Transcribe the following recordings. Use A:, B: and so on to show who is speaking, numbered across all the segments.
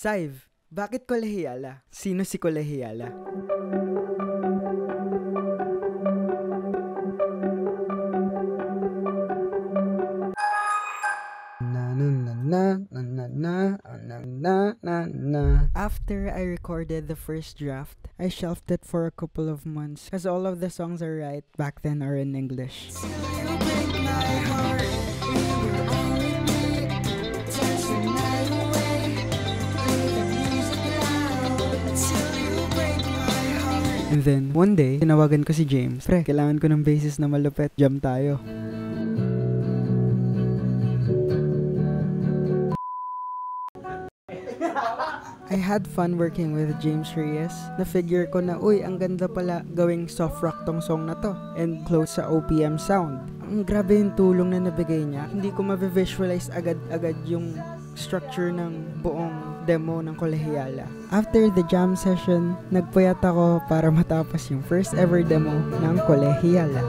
A: Saiv, bakit Kolehiyala? Sino si Kolehiyala? After I recorded the first draft, I shelved it for a couple of months because all of the songs I write back then are in English. And then, one day, tinawagan ko si James. Pre, kailangan ko ng basis na malupet. Jam tayo. I had fun working with James Reyes. Na-figure ko na, uy, ang ganda pala gawing soft rock tong song na to. And close sa OPM sound. Ang grabe yung tulong na nabigay niya. Hindi ko ma-visualize agad-agad yung structure ng buong demo ng Kolehiyala. After the jam session, nagpuyat ako para matapos yung first ever demo ng Kolehiyala.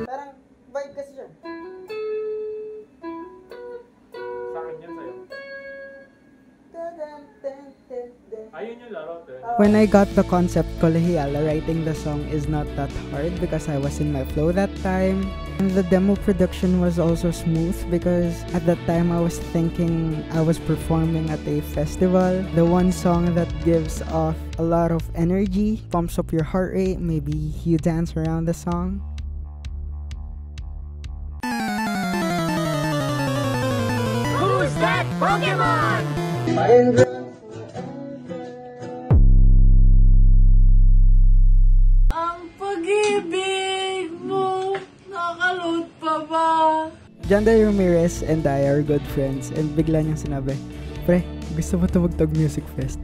A: Parang vibe kasi siya.
B: Sa akin yan sa'yo. Ayun yung laro.
A: When I got the concept Kolehiyala, writing the song is not that hard because I was in my flow that time. And the demo production was also smooth because at that time I was thinking I was performing at a festival. The one song that gives off a lot of energy, pumps up your heart rate, maybe you dance around the song.
C: Who's that Pokemon? Ang pag-ibig mo, nakaload pa ba?
A: Jonday Ramirez and I are good friends and bigla niyang sinabi, pre, gusto mo ito magtog music fest?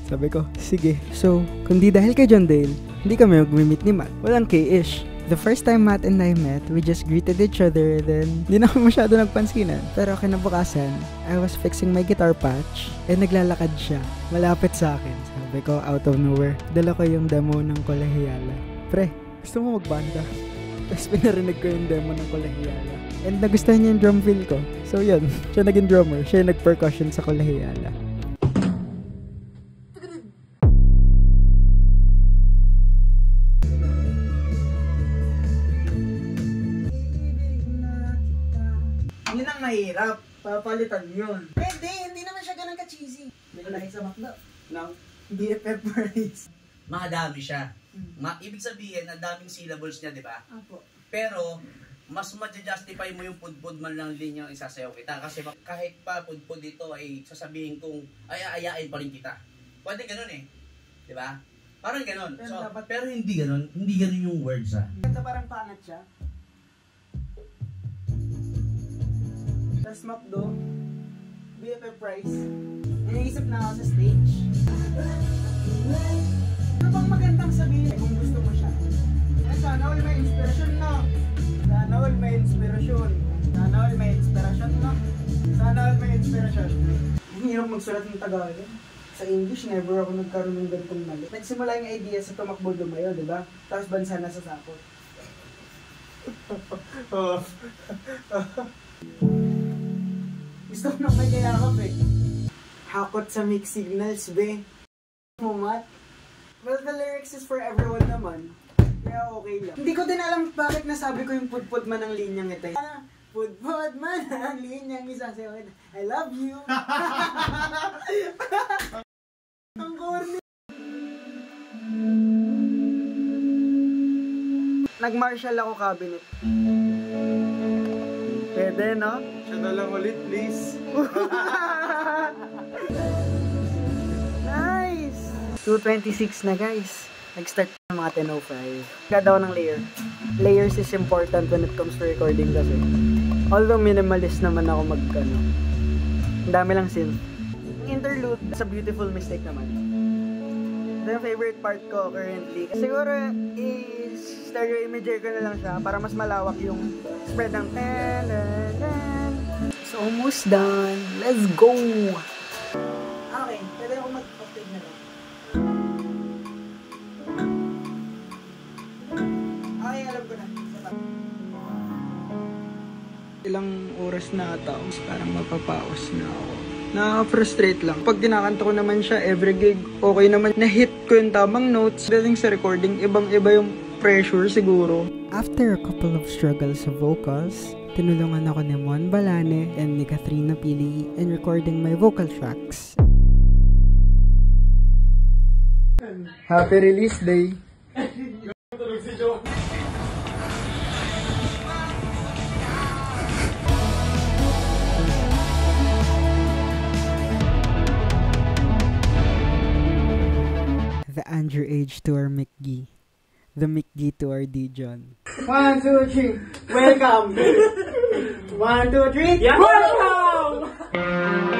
A: Sabi ko, sige. So, kundi dahil kay Jonday, hindi kami mag-meet ni Matt. Walang K-ish. The first time Matt and I met, we just greeted each other, then di na kami masyado nagpansinan. Pero kinabukasan, I was fixing my guitar patch, and naglalakad siya, malapit sa akin. Sabi ko, out of nowhere, dala ko yung demo ng Kolehiyala. Pre, gusto mo magbanda? Tapos pinarinig ko yung demo ng Kolehiyala. And nagustuhan niya yung drum fill ko. So yun, siya naging drummer, siya yung nag-percussion sa Kolehiyala.
D: Yun ang mahirap. Papalitan yun. Hindi naman siya ganun ka-cheesy. May lahi sa McDo. No? BFF Rice.
E: Makadami siya. Ibig sabihin, ang daming syllables niya, di ba?
D: Apo.
E: Pero, mas ma-justify mo yung pudpud man lang linyang isasayaw kita. Kasi kahit pa pudpud dito ay sasabihin kong ayayain pa rin kita. Pwede ganun eh. Di ba? Parang ganun.
D: Pero,
E: So,
D: dapat,
E: pero hindi ganun. Hindi ganun yung words ha.
D: ganda parang pangat siya. Tapos McDo, BFF Rice. Iniisip na ako sa stage. Ano bang magandang sabihin kung gusto mo siya? Sana all may inspirasyon, no? Sana all may inspirasyon. Sana all may inspirasyon, no? Sana all may inspirasyon. Ang hirap magsulat ng Tagalog. Sa English, never ako nagkaroon ng ganitong mali. Nagsimula yung idea sa tumakbo lumayo, di ba? Tapos bansa na sa sapot. Gusto ko nang may kayakap eh. Hakot sa mixed signals, be. Mumat. Well, the lyrics is for everyone naman. Kaya okay lang. Hindi ko din alam bakit nasabi ko yung pudpud man ang linyang ito. Pudpud man ang linyang isa. I love you. Ang corny. Nag-martial ako cabinet. Pwede, no?
B: Siya na lang ulit, please.
D: Nice! 2:26 na, guys. Nag-start ng mga 10:05. Gada ako ng layer. Layers is important when it comes to recording kasi. Although minimalist naman ako mag-ano. Ang dami lang synth. Interlude, that's a beautiful mistake naman. Ito yung favorite part ko currently. Siguro, stereo imager ko na lang siya para mas malawak yung spread ng It's almost done. Let's go! Okay, pwede ako mag-update na lang. Okay, alam ko na.
A: Ilang oras na ata, parang mapapaos na ako. Nakaka-frustrate lang. Pag kinakanta ko naman siya, every gig, okay naman. Na-hit ko yung tamang notes. Dating sa recording, ibang-iba yung pressure siguro. After a couple of struggles sa vocals, tinulungan ako ni Mon Balane and ni Katrina Pili in recording my vocal tracks. Happy release day! The Andrew H. to our McGee. The McGee to our Dijon.
D: 1, 2, 3. Welcome. 1, 2, 3.
C: Welcome!